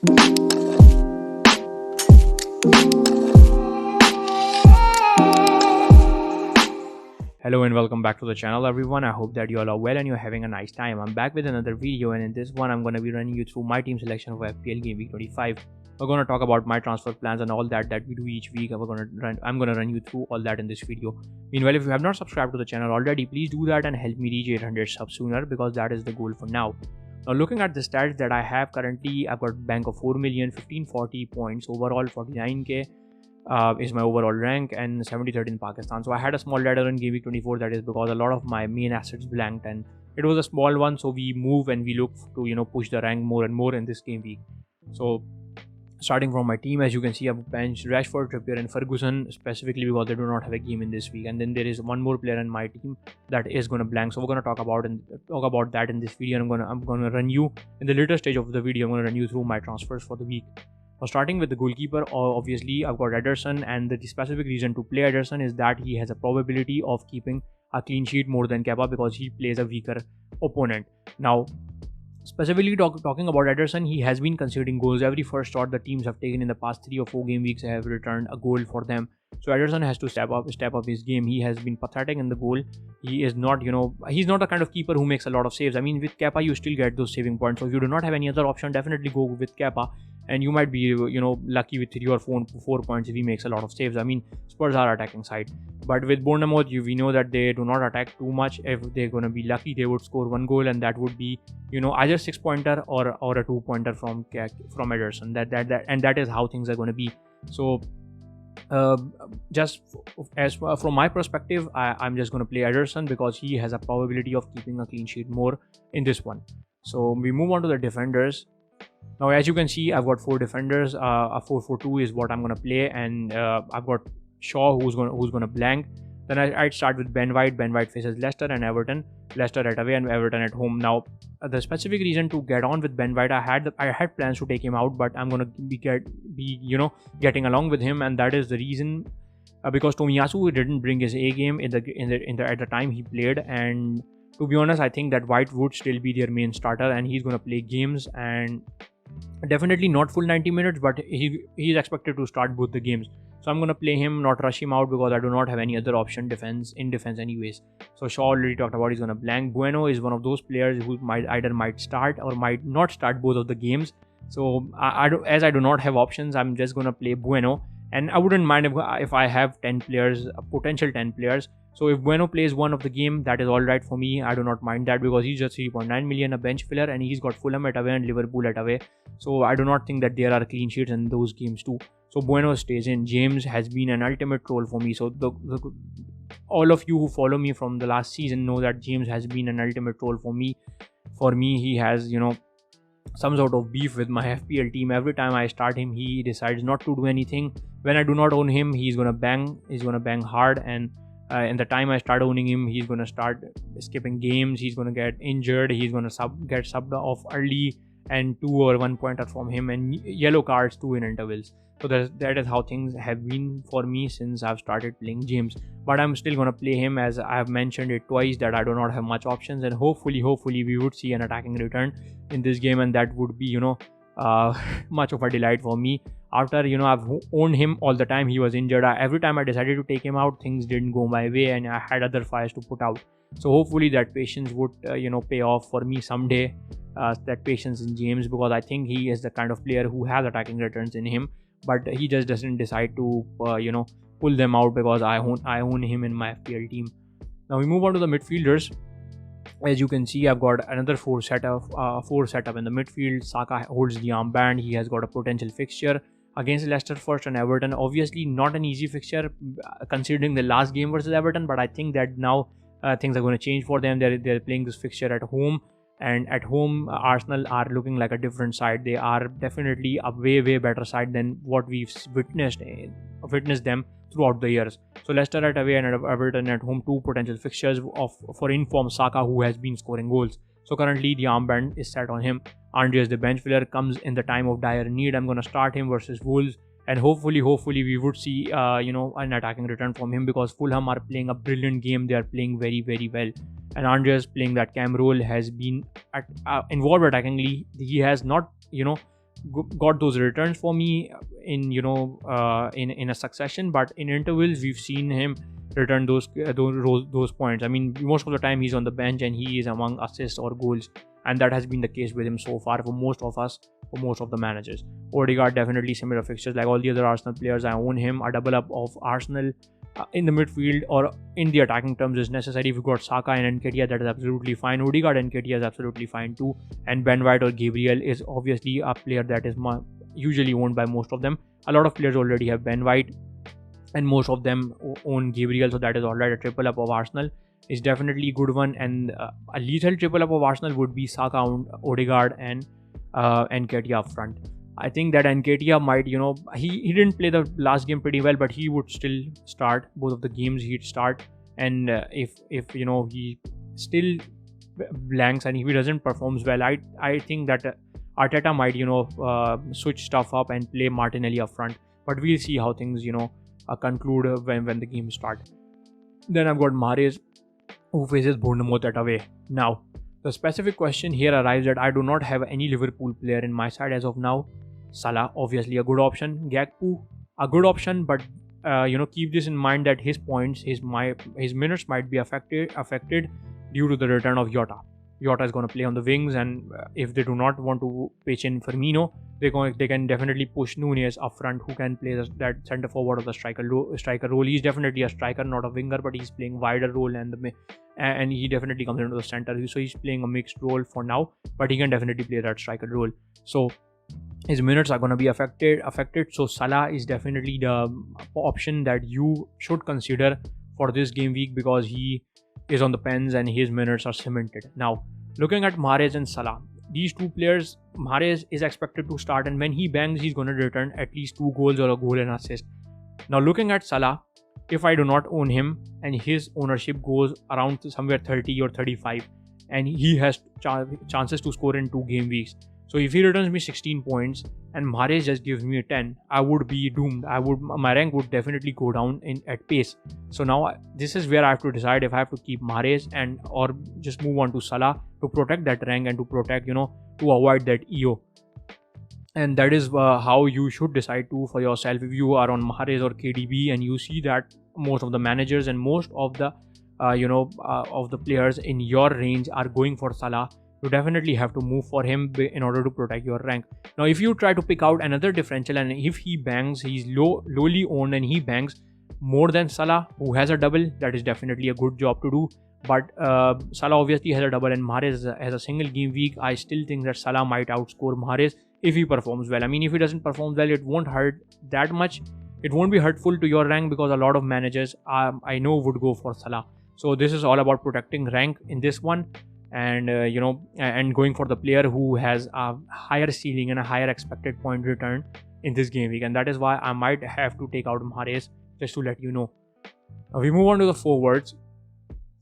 Hello and welcome back to the channel everyone. I hope that you all are well and you're having a nice time. I'm back with another video, and in this one I'm going to be running you through my team selection for FPL Game Week 25. We're going to talk about my transfer plans and all that we do each week. I'm going to run you through all that in this video. Meanwhile, if you have not subscribed to the channel already, please do that and help me reach 800 subs sooner, because that is the goal for now. Now, looking at the stats that I have currently, I've got bank of 4 million, 1540 points overall, 49k. Is my overall rank, and 73rd in Pakistan. So I had a small ladder in Game Week 24. That is because a lot of my main assets blanked, and it was a small one. So we move and we look to push the rank more and more in this game week. So starting from my team, as you can see, I've benched Rashford, Trippier, and Ferguson specifically because they do not have a game in this week. And then there is one more player in my team that is going to blank. So we're going to talk about that in this video. And I'm going to run you in the later stage of the video. I'm going to run you through my transfers for the week. Now, starting with the goalkeeper, obviously I've got Ederson, and the specific reason to play Ederson is that he has a probability of keeping a clean sheet more than Kepa because he plays a weaker opponent. Now, specifically talking about Ederson, he has been conceding goals. Every first shot the teams have taken in the past 3 or 4 game weeks have returned a goal for them. So Ederson has to step up his game. He has been pathetic in the goal. He is not, he's not the kind of keeper who makes a lot of saves. I mean, with Kepa, you still get those saving points. So if you do not have any other option, definitely go with Kepa. And you might be, lucky with 3 or 4 points if he makes a lot of saves. I mean, Spurs are attacking side. But with Bournemouth, we know that they do not attack too much. If they're going to be lucky, they would score 1 goal, and that would be, either 6-pointer or a 2-pointer from Ederson. That is how things are going to be. So, from my perspective, I'm just going to play Ederson because he has a probability of keeping a clean sheet more in this one. So we move on to the defenders. Now, as you can see, I've got 4 defenders. A 4-4-2 is what I'm going to play, and I've got Shaw who's going to blank. Then I'd start with Ben White. Ben White faces Leicester and Everton. Leicester at away and Everton at home. Now, the specific reason to get on with Ben White, I had plans to take him out, but I'm going to be getting along with him, and that is the reason because Tomiyasu didn't bring his A game at the time he played, and to be honest, I think that White would still be their main starter, and he's going to play games, and definitely not full 90 minutes, but he's expected to start both the games. So I'm going to play him, not rush him out, because I do not have any other option in defense anyways. So Shaw already talked about he's going to blank. Bueno is one of those players who might start or might not start both of the games. So as I do not have options, I'm just going to play Bueno. And I wouldn't mind if I have 10 players, potential 10 players. So if Bueno plays one of the game, that is all right for me. I do not mind that because he's just 3.9 million, a bench filler, and he's got Fulham at away and Liverpool at away. So I do not think that there are clean sheets in those games too. So Bueno stays in. James has been an ultimate troll for me. So all of you who follow me from the last season know that James has been an ultimate troll for me. For me, he has, some sort of beef with my FPL team. Every time I start him, he decides not to do anything. When I do not own him, he's gonna bang hard, and in the time I start owning him, he's gonna start skipping games. He's gonna get injured. He's gonna get subbed off early, and 2 or 1 pointer from him, and yellow cards too in intervals. So that is how things have been for me since I've started playing James. But I'm still gonna play him, as I have mentioned it twice that I do not have much options, and hopefully we would see an attacking return in this game, and that would be much of a delight for me. After I've owned him all the time, he was injured. Every time I decided to take him out, things didn't go my way, and I had other fires to put out. So hopefully that patience would pay off for me someday. That patience in James, because I think he is the kind of player who has attacking returns in him, but he just doesn't decide to pull them out because I own him in my FPL team. Now we move on to the midfielders. As you can see, I've got another 4 setup in the midfield. Saka holds the armband. He has got a potential fixture against Leicester first and Everton. Obviously not an easy fixture considering the last game versus Everton, but I think that now things are going to change for them. They're playing this fixture at home, and at home Arsenal are looking like a different side. They are definitely a way better side than what we've witnessed them throughout the years. So Leicester at away and Everton at home, 2 potential fixtures for informed Saka, who has been scoring goals. So currently the armband is set on him. Andreas, the bench filler, comes in the time of dire need. I'm going to start him versus Wolves, and hopefully we would see an attacking return from him, because Fulham are playing a brilliant game. They are playing very well, and Andreas playing that cam role has been involved attackingly. He has not got those returns for me in in a succession, but in intervals we've seen him return those points. I mean, most of the time he's on the bench and he is among assists or goals, and that has been the case with him so far for most of us, for most of the managers. Odegaard definitely similar fixtures like all the other Arsenal players. I own him. A double up of Arsenal in the midfield or in the attacking terms is necessary. If you've got Saka and Nketiah, that is absolutely fine. Odegaard and Nketiah is absolutely fine too. And Ben White or Gabriel is obviously a player that is usually owned by most of them. A lot of players already have Ben White, and most of them own Gabriel, so that is alright. A triple up of Arsenal is definitely a good one, and a lethal triple up of Arsenal would be Saka, Odegaard, and Nketiah up front. I think that Nketiah might, he didn't play the last game pretty well, but he would still start both of the games. He'd start, and if he still blanks and if he doesn't performs well, I think that Arteta might switch stuff up and play Martinelli up front. But we'll see how things conclude when the game start. Then I've got Mahrez, who faces Bournemouth at away. Now, the specific question here arrives that I do not have any Liverpool player in my side as of now. Salah, obviously a good option. Gakpo, a good option, but keep this in mind that his points, his minutes might be affected due to the return of Jota. Jota is going to play on the wings, and if they do not want to pitch in Firmino, they can definitely push Nunez up front, who can play that centre forward or the striker role. He's definitely a striker, not a winger, but he's playing wider role, and he definitely comes into the centre. So he's playing a mixed role for now, but he can definitely play that striker role. So his minutes are going to be affected. So Salah is definitely the option that you should consider for this game week, because he is on the pens and his minutes are cemented. Now, looking at Mahrez and Salah, these two players, Mahrez is expected to start, and when he bangs, he's going to return at least 2 goals or a goal and assist. Now, looking at Salah, if I do not own him and his ownership goes around somewhere 30 or 35, and he has chances to score in 2 game weeks. So if he returns me 16 points and Mahrez just gives me a 10, I would be doomed. My rank would definitely go down at pace. So now this is where I have to decide if I have to keep Mahrez or just move on to Salah to protect that rank and to protect, to avoid that EO. And that is how you should decide too for yourself. If you are on Mahrez or KDB and you see that most of the managers and most of the of the players in your range are going for Salah, you definitely have to move for him in order to protect your rank. Now, if you try to pick out another differential, and if he bangs, he's lowly owned and he bangs more than Salah, who has a double, that is definitely a good job to do. But Salah obviously has a double and Mahrez has a single game week. I still think that Salah might outscore Mahrez if he performs well. I mean, if he doesn't perform well, it won't hurt that much. It won't be hurtful to your rank, because a lot of managers I know would go for Salah. So this is all about protecting rank in this one. And and going for the player who has a higher ceiling and a higher expected point return in this game week, and that is why I might have to take out Mahrez, just to let you know. Now we move on to the forwards.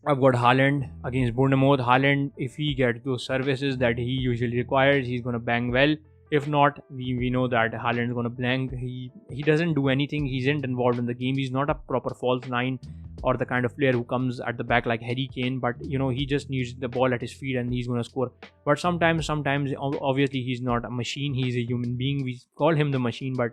I've got Haaland against Bournemouth. Haaland, if he gets those services that he usually requires, he's going to bang well. If not, we know that Haaland is going to blank. He doesn't do anything. He isn't involved in the game. He's not a proper false nine or the kind of player who comes at the back like Harry Kane, but he just needs the ball at his feet and he's going to score. But sometimes obviously he's not a machine. He's a human being. We call him the machine, but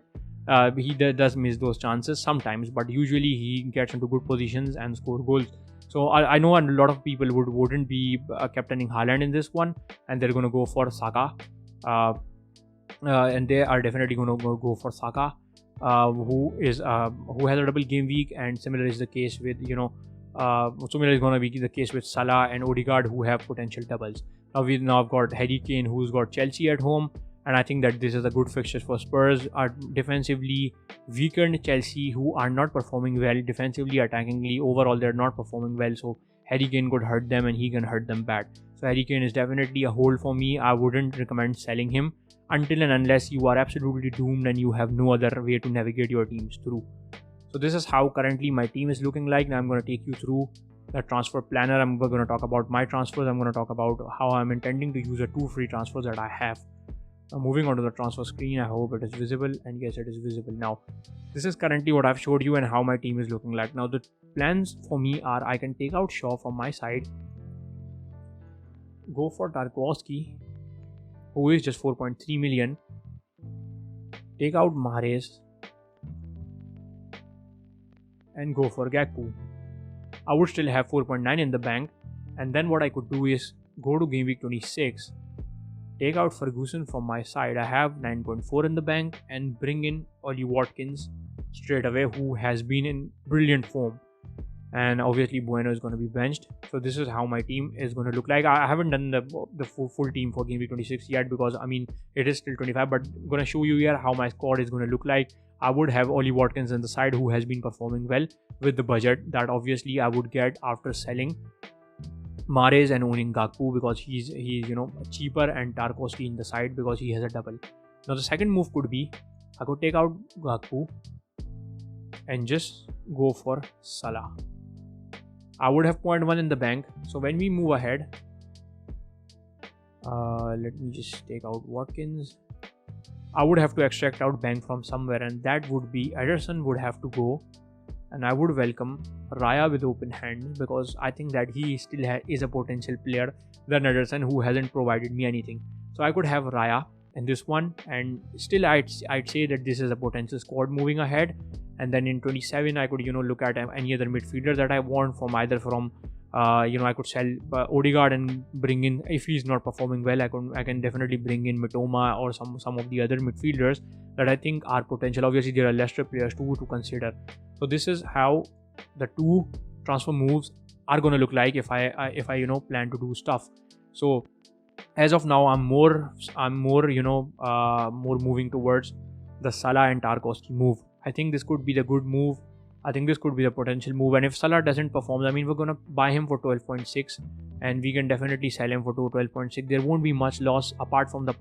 he does miss those chances sometimes. But usually he gets into good positions and score goals. So I know a lot of people wouldn't be captaining Haaland in this one, and they're going to go for Saka. And they are definitely going to go for Saka, who has a double game week, and similar is the case with similar is going to be the case with Salah and Odegaard, who have potential doubles. Now I've got Harry Kane, who's got Chelsea at home, and I think that this is a good fixture for Spurs. Are defensively weakened Chelsea, who are not performing well defensively, attackingly. Overall, they're not performing well. So Harry Kane could hurt them, and he can hurt them bad. So Harry Kane is definitely a hold for me. I wouldn't recommend selling him until and unless you are absolutely doomed and you have no other way to navigate your teams through. So this is how currently my team is looking like. Now I'm going to take you through the transfer planner. I'm going to talk about my transfers. I'm going to talk about how I'm intending to use the 2 free transfers that I have. Now moving on to the transfer screen, I hope it is visible, and yes, it is visible. Now this is currently what I've showed you and how my team is looking like. Now the plans for me are, I can take out Shaw from my side, go for Tarkowski, who is just 4.3 million, take out Mahrez and go for Gakpo. I would still have 4.9 in the bank, and then what I could do is go to Gameweek 26, take out Ferguson from my side. I have 9.4 in the bank and bring in Ollie Watkins straight away, who has been in brilliant form. And obviously Bueno is going to be benched. So this is how my team is going to look like. I haven't done the full team for Game Week 26 yet, because I mean it is still 25, but I'm going to show you here how my squad is going to look like. I would have Ollie Watkins on the side, who has been performing well with the budget that obviously I would get after selling Mahrez and owning Gakpo, because he's cheaper, and Tarkowski in the side because he has a double. Now the second move could be I could take out Gakpo and just go for Salah. I would have 0.1 in the bank. So when we move ahead, let me just take out Watkins. I would have to extract out bank from somewhere, and that would be Ederson would have to go, and I would welcome Raya with open hands, because I think that he still is a potential player than Ederson, who hasn't provided me anything. So I could have Raya in this one, and still I'd say that this is a potential squad moving ahead. And then in 27 I could look at any other midfielder that I want from I could sell Odegaard and bring in, if he's not performing well, I can definitely bring in Mitoma or some of the other midfielders that I think are potential. Obviously there are Leicester players too to consider. So this is how the two transfer moves are going to look like if I plan to do stuff. So as of now I'm more moving towards the Salah and Tarkowski move. I think this could be the good move. I think this could be the potential move. And if Salah doesn't perform, I mean, we're going to buy him for 12.6 and we can definitely sell him for 12.6. There won't be much loss apart from the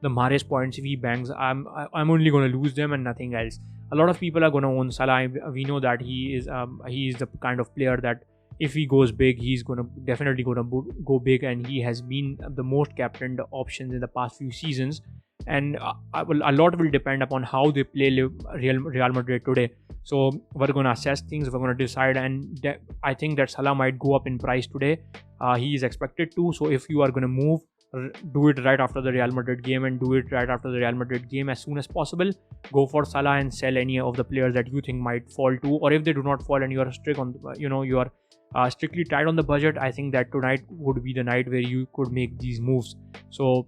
Mahrez points. If he bangs, I'm only going to lose them and nothing else. A lot of people are going to own Salah. We know that he is the kind of player that if he goes big, he's definitely going to go big, and he has been the most captained options in the past few seasons. And a lot will depend upon how they play Real Madrid today. So we're going to assess things, we're going to decide, and I think that Salah might go up in price today. He is expected to. So if you are going to move, do it right after the Real Madrid game, and do it right after the Real Madrid game as soon as possible. Go for Salah and sell any of the players that you think might fall to, or if they do not fall and you are strict on you are strictly tight on the budget, I think that tonight would be the night where you could make these moves. So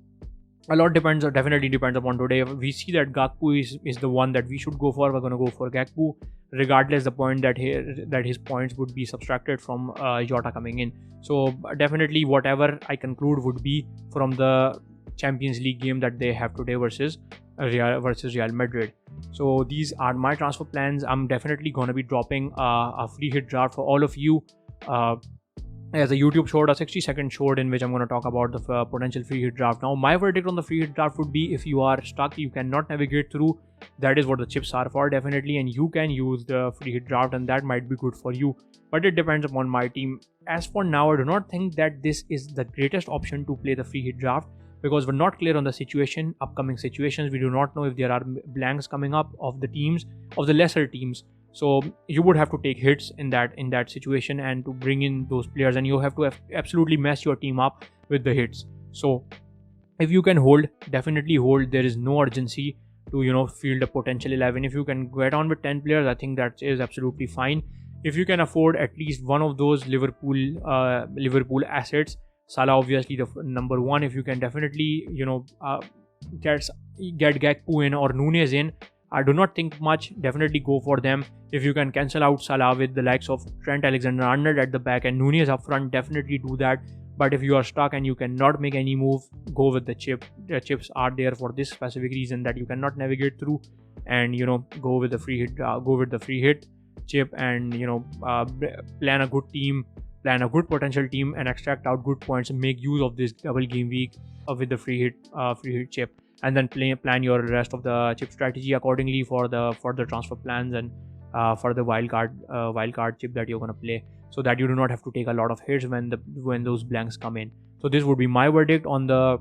a lot definitely depends upon today. We see that Gakpo is the one that we should go for. We're going to go for Gakpo, regardless the point that his points would be subtracted from Jota coming in. So definitely whatever I conclude would be from the Champions League game that they have today versus Real Madrid. So these are my transfer plans. I'm definitely going to be dropping a free hit draft for all of you. As a YouTube short, a 60-second short in which I'm going to talk about the potential free hit draft. Now, my verdict on the free hit draft would be, if you are stuck, you cannot navigate through, that is what the chips are for, definitely, and you can use the free hit draft, and that might be good for you. But it depends upon my team. As for now, I do not think that this is the greatest option to play the free hit draft, because we're not clear on the upcoming situations. We do not know if there are blanks coming up of the lesser teams. So you would have to take hits in that situation and to bring in those players, and you have to absolutely mess your team up with the hits. So if you can hold, definitely hold. There is no urgency to field a potential 11. If you can get on with 10 players, I think that is absolutely fine. If you can afford at least one of those Liverpool assets, Salah obviously the number one. If you can definitely get Gakpo in or Nunez in, I do not think much. Definitely go for them. If you can cancel out Salah with the likes of Trent Alexander-Arnold at the back and Nunez up front, definitely do that. But if you are stuck and you cannot make any move, go with the chip. The chips are there for this specific reason, that you cannot navigate through, and go with the free hit. Go with the free hit chip, and plan a good team, plan a good potential team, and extract out good points and make use of this double game week with the free hit chip. And then plan your rest of the chip strategy accordingly for the transfer plans and for the wildcard chip that you're gonna play, so that you do not have to take a lot of hits when those blanks come in. So this would be my verdict on the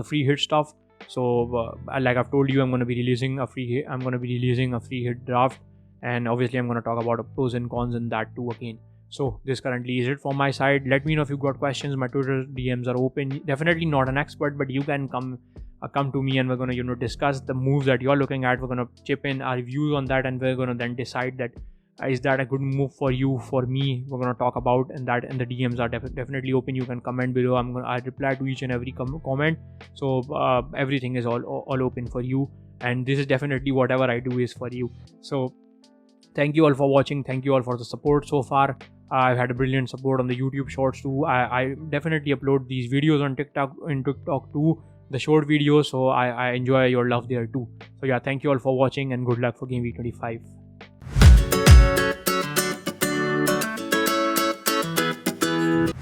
free hit stuff. So like I've told you, I'm gonna be releasing a free hit draft, and obviously I'm gonna talk about the pros and cons in that too again. So this currently is it from my side. Let me know if you've got questions. My Twitter DMs are open. Definitely not an expert, but you can come come to me and we're going to discuss the moves that you're looking at. We're going to chip in our views on that, and we're going to then decide that is that a good move for you, for me. We're going to talk about, and that, and the DMs are definitely open. You can comment below. I reply to each and every comment. So everything is all open for you, and this is definitely whatever I do is for you. So thank you all for watching. Thank you all for the support so far. I've had a brilliant support on the YouTube shorts too. I definitely upload these videos on TikTok too, the short videos. So I enjoy your love there too. So yeah, thank you all for watching, and good luck for Game Week 25.